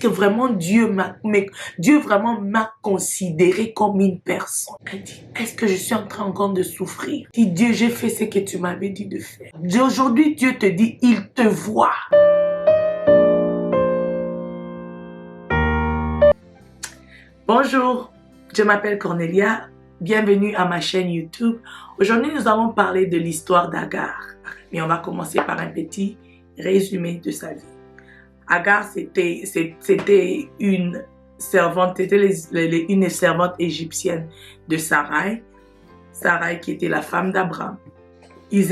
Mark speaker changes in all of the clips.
Speaker 1: que vraiment Dieu vraiment m'a considéré comme une personne? Elle dit, est-ce que je suis en train encore de souffrir? Elle dit, Dieu, j'ai fait ce que tu m'avais dit de faire. Aujourd'hui, Dieu te dit, il te voit. Bonjour, je m'appelle Cornelia. Bienvenue à ma chaîne YouTube. Aujourd'hui, nous allons parler de l'histoire d'Agar. Mais on va commencer par un petit résumé de sa vie. Agar, c'était une servante, une servante égyptienne de Sarai. Sarai qui était la femme d'Abraham. Ils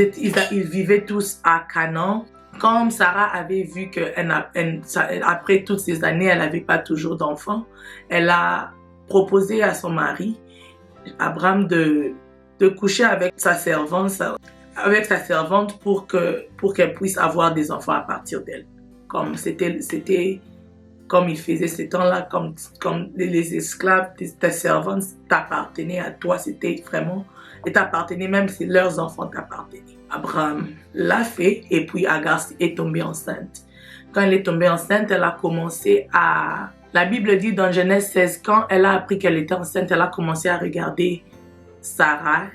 Speaker 1: vivaient tous à Canaan. Comme Sarah avait vu que après toutes ces années, elle n'avait pas toujours d'enfants, elle a proposé à son mari, Abraham, de coucher avec sa servante pour qu'elle puisse avoir des enfants à partir d'elle. Comme il faisait ce temps-là, comme les esclaves, ta servante t'appartenait à toi, c'était vraiment, et t'appartenait même si leurs enfants t'appartenaient. Abraham l'a fait et puis Agar est tombée enceinte. Quand elle est tombée enceinte, elle a commencé à... La Bible dit dans Genèse 16, quand elle a appris qu'elle était enceinte, elle a commencé à regarder Sarai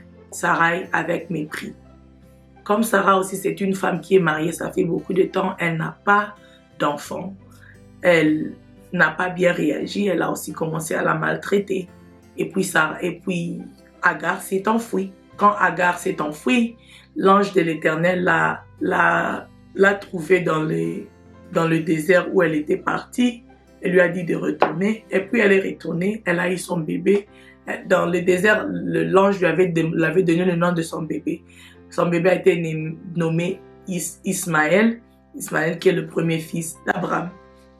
Speaker 1: avec mépris. Comme Sarah aussi, c'est une femme qui est mariée, ça fait beaucoup de temps, elle n'a pas d'enfant. Elle n'a pas bien réagi, elle a aussi commencé à la maltraiter. Et puis Agar s'est enfuie. Quand Agar s'est enfuie, l'ange de l'Éternel l'a trouvée dans le désert où elle était partie. Elle lui a dit de retourner. Et puis elle est retournée, elle a eu son bébé. Dans le désert, l'ange lui avait donné le nom de son bébé. Son bébé a été nommé Ismaël. Ismaël qui est le premier fils d'Abraham.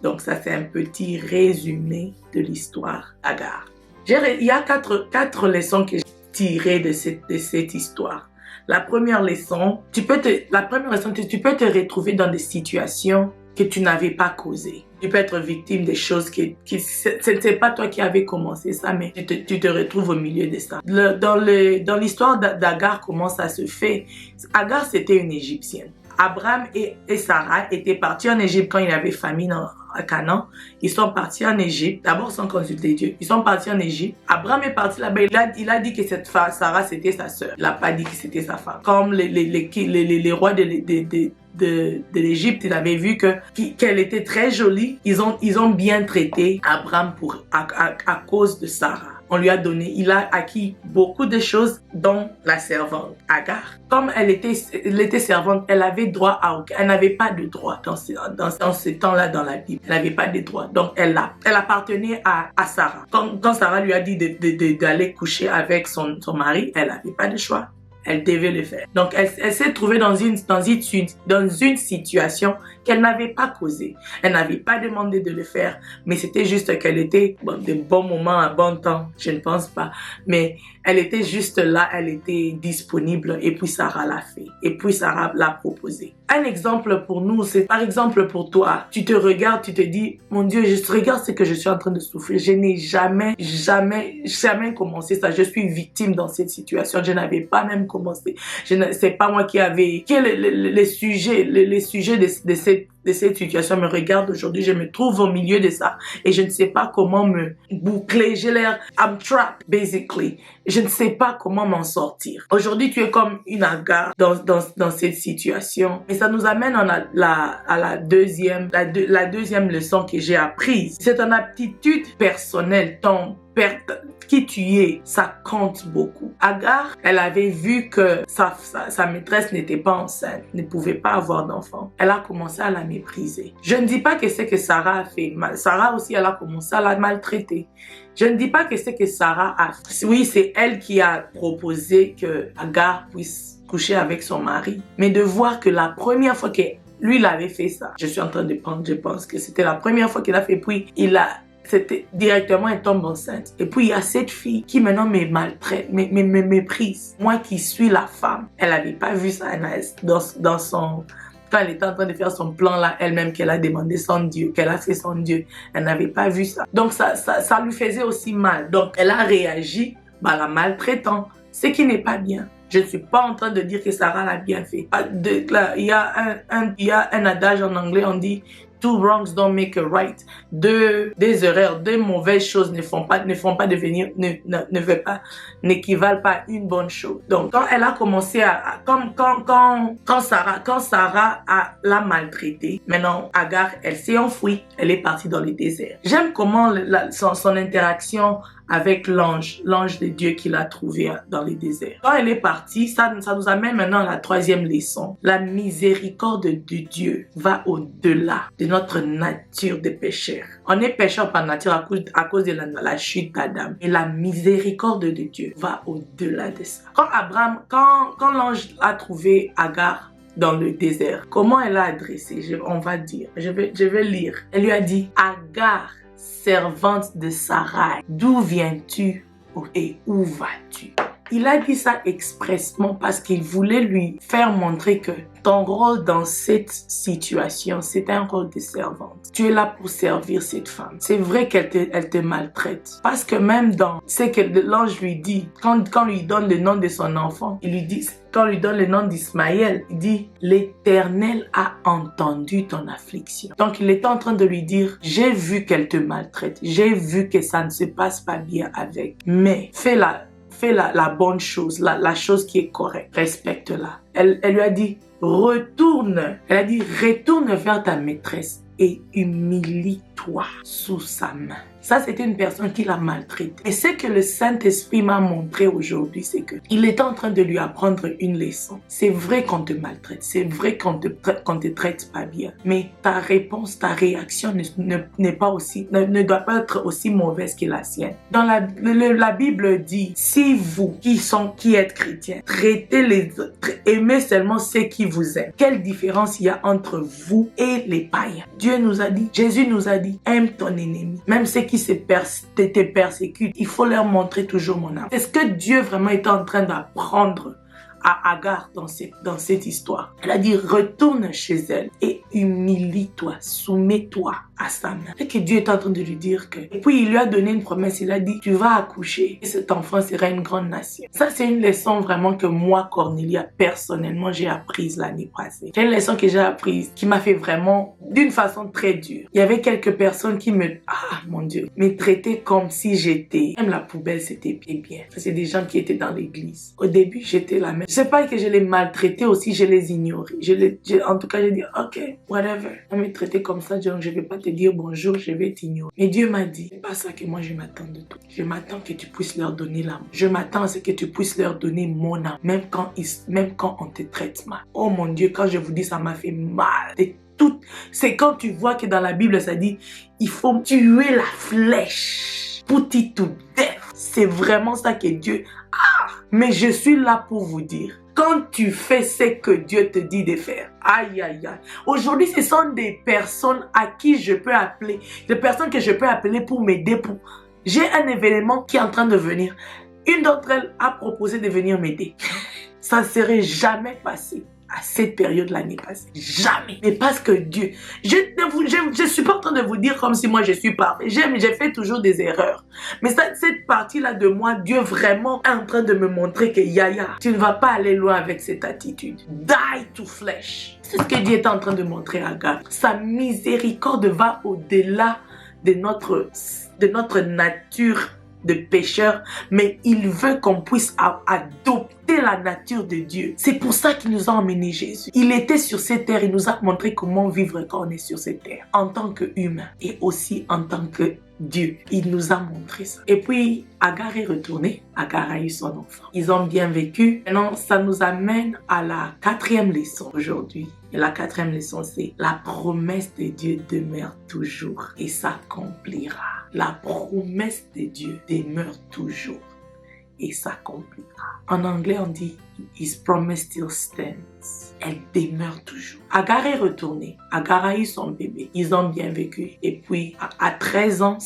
Speaker 1: Donc ça c'est un petit résumé de l'histoire d'Agar. Il y a quatre leçons que j'ai tirées de cette histoire. La première leçon, tu peux te retrouver dans des situations que tu n'avais pas causées. Tu peux être victime des choses ce n'était pas toi qui avais commencé ça, mais tu te retrouves au milieu de ça. Dans l'histoire d'Agar, comment ça se fait? Agar, c'était une Égyptienne. Abraham et Sarah étaient partis en Égypte quand il y avait famine à Canaan. Ils sont partis en Égypte, d'abord sans consulter Dieu. Ils sont partis en Égypte. Abraham est parti là-bas. Il a dit que cette femme, Sarah, c'était sa sœur. Il n'a pas dit que c'était sa femme. Comme les rois de l'Égypte, ils avaient vu qu'elle était très jolie. Ils ont bien traité Abraham à cause de Sarah. Il a acquis beaucoup de choses, dont la servante Agar. Comme elle était servante, elle avait droit elle n'avait pas de droit dans ce temps-là dans la Bible. Elle n'avait pas de droit. Donc elle appartenait à Sarah. Quand Sarah lui a dit d'aller coucher avec son mari, elle n'avait pas de choix. Elle devait le faire. Donc, elle s'est trouvée dans une situation qu'elle n'avait pas causée. Elle n'avait pas demandé de le faire, mais c'était juste qu'elle était de bons moments, un bon temps, je ne pense pas. Mais elle était juste là, elle était disponible et puis Sarah l'a fait. Et puis Sarah l'a proposé. Un exemple pour nous, c'est par exemple pour toi. Tu te regardes, tu te dis, mon Dieu, je regarde ce que je suis en train de souffrir. Je n'ai jamais commencé ça. Je suis victime dans cette situation. Je n'avais pas même commencé. C'est pas moi qui avais... Les sujets de cette situation me regardent aujourd'hui. Je me trouve au milieu de ça et je ne sais pas comment me boucler. J'ai l'air... I'm trapped, basically. Je ne sais pas comment m'en sortir. Aujourd'hui, tu es comme une Agar dans cette situation. Et ça nous amène à la deuxième leçon que j'ai apprise. C'est ton aptitude personnelle, qui tu es, ça compte beaucoup. Agar, elle avait vu que sa maîtresse n'était pas enceinte, ne pouvait pas avoir d'enfant. Elle a commencé à la mépriser. Je ne dis pas que c'est que Sarah a fait mal. Sarah aussi, elle a commencé à la maltraiter. Je ne dis pas que c'est que Sarah a fait. Oui, c'est elle qui a proposé que Agar puisse coucher avec son mari. Mais de voir que la première fois que lui, il avait fait ça, je suis en train de prendre, je pense que c'était la première fois qu'il a fait, puis c'était directement, elle tombe enceinte. Et puis il y a cette fille qui maintenant me maltraite, me méprise. Moi qui suis la femme, elle n'avait pas vu ça dans son... Quand elle était en train de faire son plan là, elle-même qu'elle a demandé son Dieu, qu'elle a fait son Dieu, elle n'avait pas vu ça. Donc ça lui faisait aussi mal. Donc elle a réagi la maltraitant, ce qui n'est pas bien. Je ne suis pas en train de dire que Sarah l'a bien fait. Il y a un adage en anglais, on dit two wrongs don't make a right. Des erreurs, deux mauvaises choses n'équivalent pas à une bonne chose. Donc, quand elle a commencé quand Sarah l'a maltraitée, maintenant, Agar, elle s'est enfuie. Elle est partie dans le désert. J'aime comment son interaction avec l'ange de Dieu qu'il a trouvé dans le désert. Quand elle est partie, ça nous amène maintenant à la troisième leçon. La miséricorde de Dieu va au-delà de notre nature de pécheur. On est pécheur par nature à cause de la chute d'Adam. Et la miséricorde de Dieu va au-delà de ça. Quand l'ange a trouvé Agar dans le désert, comment elle a adressé? On va dire, je vais lire. Elle lui a dit, Agar, servante de Sarai, d'où viens-tu et où vas-tu? Il a dit ça expressement parce qu'il voulait lui faire montrer que ton rôle dans cette situation, c'est un rôle de servante. Tu es là pour servir cette femme. C'est vrai qu'elle te maltraite. Parce que même c'est que l'ange lui dit, quand lui donne le nom de son enfant, il lui dit, quand lui donne le nom d'Ismaël, il dit, l'Éternel a entendu ton affliction. Donc il était en train de lui dire, j'ai vu qu'elle te maltraite. J'ai vu que ça ne se passe pas bien avec. Mais fais la bonne chose, la chose qui est correcte. Respecte-la. Elle lui a dit, retourne vers ta maîtresse et humilie-toi sous sa main. Ça, c'était une personne qui l'a maltraité. Et ce que le Saint-Esprit m'a montré aujourd'hui, c'est qu'il est en train de lui apprendre une leçon. C'est vrai qu'on te maltraite, c'est vrai qu'on te traite pas bien, mais ta réponse, ta réaction ne doit pas être aussi mauvaise que la sienne. Dans la Bible dit, si vous qui êtes chrétiens, traitez les autres, aimez seulement ceux qui vous aiment. Quelle différence il y a entre vous et les païens? Jésus nous a dit, aime ton ennemi, même ceux qui te persécutent, il faut leur montrer toujours mon amour. Est-ce que Dieu vraiment est en train d'apprendre à Agar dans cette histoire? Elle a dit, retourne chez elle et humilie-toi, soumets-toi à sa main. Et que Dieu est en train de lui dire que... Et puis il lui a donné une promesse, il a dit, tu vas accoucher et cet enfant sera une grande nation. Ça, c'est une leçon vraiment que moi, Cornelia, personnellement, j'ai apprise l'année passée. C'est une leçon que j'ai apprise, qui m'a fait vraiment d'une façon très dure. Il y avait quelques personnes qui me traitaient comme si j'étais... Même la poubelle, c'était bien. C'est des gens qui étaient dans l'église. Au début, j'étais la même. Je sais pas que je les maltraitais aussi, je les ignorais. En tout cas, j'ai dit, ok, whatever. On me traitait comme ça, donc je vais pas te dire bonjour, je vais t'ignorer. Mais Dieu m'a dit, c'est pas ça que moi je m'attends de toi. Je m'attends que tu puisses leur donner l'amour. Je m'attends à ce que tu puisses leur donner mon âme, même quand on te traite mal. Oh mon Dieu, quand je vous dis, ça m'a fait mal. C'est quand tu vois que dans la Bible, ça dit, il faut tuer la flèche pour t'y tout death. C'est vraiment ça que Dieu... Mais je suis là pour vous dire, quand tu fais ce que Dieu te dit de faire, aïe aïe aïe. Aujourd'hui, ce sont des personnes à qui je peux appeler, des personnes que je peux appeler pour m'aider. J'ai un événement qui est en train de venir. Une d'entre elles a proposé de venir m'aider. Ça ne serait jamais passé à cette période l'année passée. Jamais. Mais parce que Dieu... Je suis pas en train de vous dire comme si moi je suis parfait. J'ai fait toujours des erreurs. Mais cette partie-là de moi, Dieu vraiment est en train de me montrer que Yaya, tu ne vas pas aller loin avec cette attitude. Die to flesh. C'est ce que Dieu est en train de montrer à Agar. Sa miséricorde va au-delà de notre nature de pécheur, mais il veut qu'on puisse adopter la nature de Dieu. C'est pour ça qu'il nous a emmené Jésus. Il était sur cette terre, il nous a montré comment vivre quand on est sur cette terre, en tant qu'humain et aussi en tant que Dieu. Il nous a montré ça. Et puis, Agar est retournée. Agar a eu son enfant. Ils ont bien vécu. Maintenant, ça nous amène à la 4e leçon aujourd'hui. Et la 4e leçon, c'est la promesse de Dieu demeure toujours et s'accomplira. La promesse de Dieu demeure toujours et s'accomplira. En anglais, on dit His promise still stands. Elle demeure toujours. Agar est retournée. Agar a eu son bébé. Ils ont bien vécu. Et puis, à 13 ans,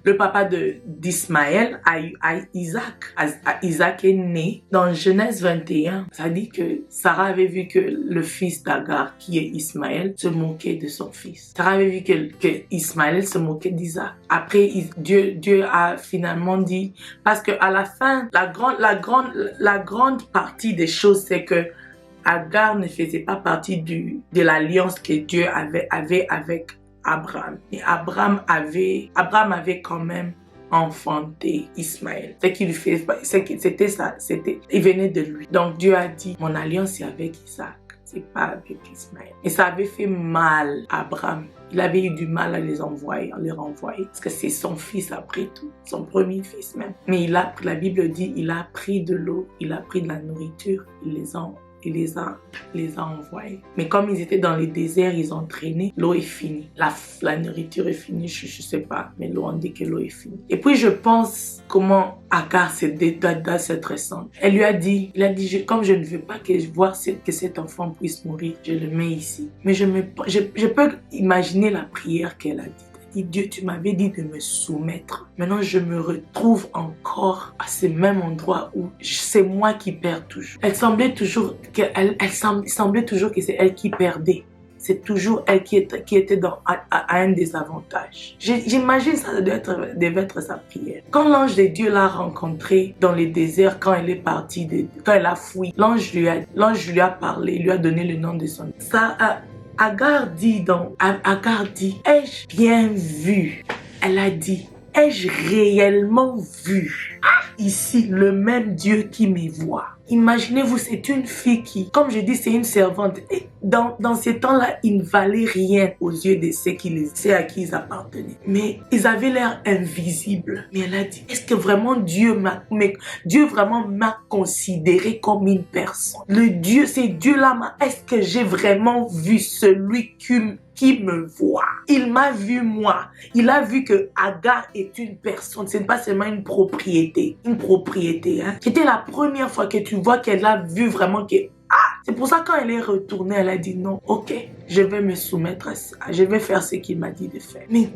Speaker 1: le papa d'Ismaël a eu Isaac. Isaac est né. Dans Genèse 21, ça dit que Sarah avait vu que le fils d'Agar, qui est Ismaël, se moquait de son fils. Sarah avait vu que Ismaël se moquait d'Isaac. Après, Dieu a finalement dit, parce que à la fin, la grande partie des choses, c'est que Agar ne faisait pas partie de l'alliance que Dieu avait avec Abraham. Et Abraham avait quand même enfanté Ismaël. Ce qu'il fait, c'était ça, il venait de lui. Donc Dieu a dit, mon alliance est avec Isaac, c'est pas avec Ismaël. Et ça avait fait mal à Abraham. Il avait eu du mal à les renvoyer. Parce que c'est son fils après tout, son premier fils même. Mais la Bible dit, il a pris de l'eau, il a pris de la nourriture, il les a envoyés. Mais comme ils étaient dans les déserts, ils ont traîné, l'eau est finie. La nourriture est finie, je sais pas, mais l'eau, on dit que l'eau est finie. Et puis je pense comment Agar doit s'être ressentie. Elle lui a dit, comme je ne veux pas que cet enfant puisse mourir, je le mets ici. Mais je peux imaginer la prière qu'elle a dit. Dieu, tu m'avais dit de me soumettre. Maintenant, je me retrouve encore à ce même endroit où c'est moi qui perds toujours. Elle semblait toujours que c'est elle qui perdait. C'est toujours elle qui était à un désavantage. J'imagine ça devait être sa prière. Quand l'ange de Dieu l'a rencontrée dans les déserts, quand elle est partie, quand elle a fui, l'ange lui a parlé, lui a donné le nom de son. Agar dit, ai-je bien vu? Elle a dit, ai-je réellement vu ici le même Dieu qui me voit? Imaginez-vous, c'est une fille qui, comme je dis, c'est une servante. Et dans ces temps-là, ils ne valaient rien aux yeux de ceux à qui ils appartenaient. Mais ils avaient l'air invisibles. Mais elle a dit, est-ce que vraiment Dieu vraiment m'a considéré comme une personne? Ces dieux-là, est-ce que j'ai vraiment vu celui qui me voit? Il m'a vu moi. Il a vu que Agar est une personne. Ce n'est pas seulement une propriété. Une propriété. C'était la première fois que tu vois qu'elle a vu vraiment que... C'est pour ça quand elle est retournée, elle a dit non, ok, je vais me soumettre à ça. Je vais faire ce qu'il m'a dit de faire. Mais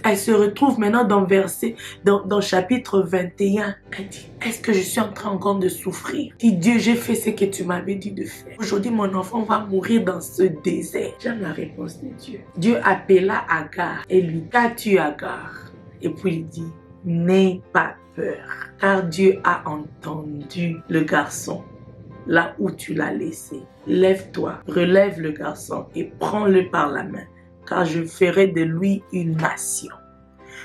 Speaker 1: elle se retrouve maintenant dans chapitre 21. Elle dit, est-ce que je suis en train encore de souffrir? Dit Dieu, j'ai fait ce que tu m'avais dit de faire. Aujourd'hui, mon enfant va mourir dans ce désert. J'aime la réponse de Dieu. Dieu appela Agar et lui, qu'as-tu Agar? Et puis il dit, n'aie pas peur, car Dieu a entendu le garçon. Là où tu l'as laissé. Lève-toi, relève le garçon et prends-le par la main, car je ferai de lui une nation.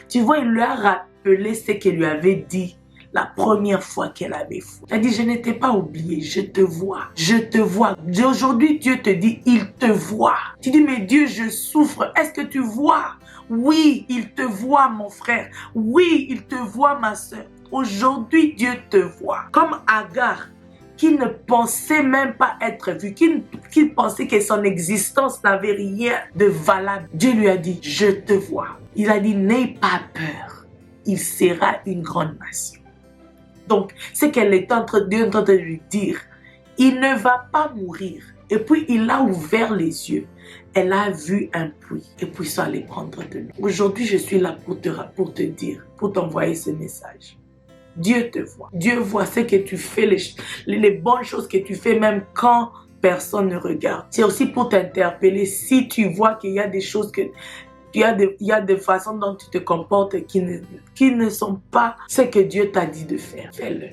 Speaker 1: Tu vois, il lui a rappelé ce qu'il lui avait dit la première fois qu'elle avait fui. Elle a dit, je ne t'ai pas oublié, je te vois, je te vois. Aujourd'hui, Dieu te dit, il te voit. Tu dis, mais Dieu, je souffre, est-ce que tu vois? Oui, il te voit, mon frère. Oui, il te voit, ma soeur. Aujourd'hui, Dieu te voit. Comme Agar, qui ne pensait même pas être vu, qui pensait que son existence n'avait rien de valable. Dieu lui a dit, je te vois. Il a dit, n'aie pas peur. Il sera une grande nation. Donc, c'est qu'elle est en train de lui dire, il ne va pas mourir. Et puis, il a ouvert les yeux. Elle a vu un puits. Et puis, ils sont allés prendre de l'eau. Aujourd'hui, je suis là pour te dire, pour t'envoyer ce message. Dieu te voit. Dieu voit ce que tu fais, les bonnes choses que tu fais même quand personne ne regarde. C'est aussi pour t'interpeller si tu vois qu'il y a des choses il y a des façons dont tu te comportes qui ne sont pas ce que Dieu t'a dit de faire. Fais-le.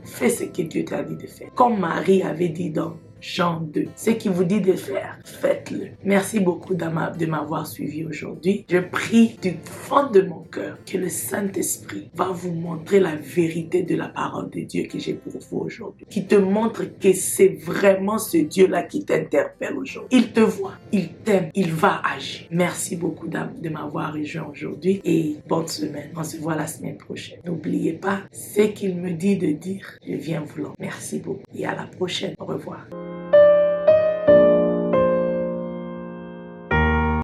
Speaker 1: Fais ce que Dieu t'a dit de faire. Comme Marie avait dit dans Jean 2. Ce qu'il vous dit de faire, faites-le. Merci beaucoup de m'avoir suivi aujourd'hui. Je prie du fond de mon cœur que le Saint-Esprit va vous montrer la vérité de la parole de Dieu que j'ai pour vous aujourd'hui. Qui te montre que c'est vraiment ce Dieu-là qui t'interpelle aujourd'hui. Il te voit, il t'aime, il va agir. Merci beaucoup de m'avoir rejoint aujourd'hui et bonne semaine. On se voit la semaine prochaine. N'oubliez pas ce qu'il me dit de dire. Je viens vous l'en. Merci beaucoup et à la prochaine. Au revoir.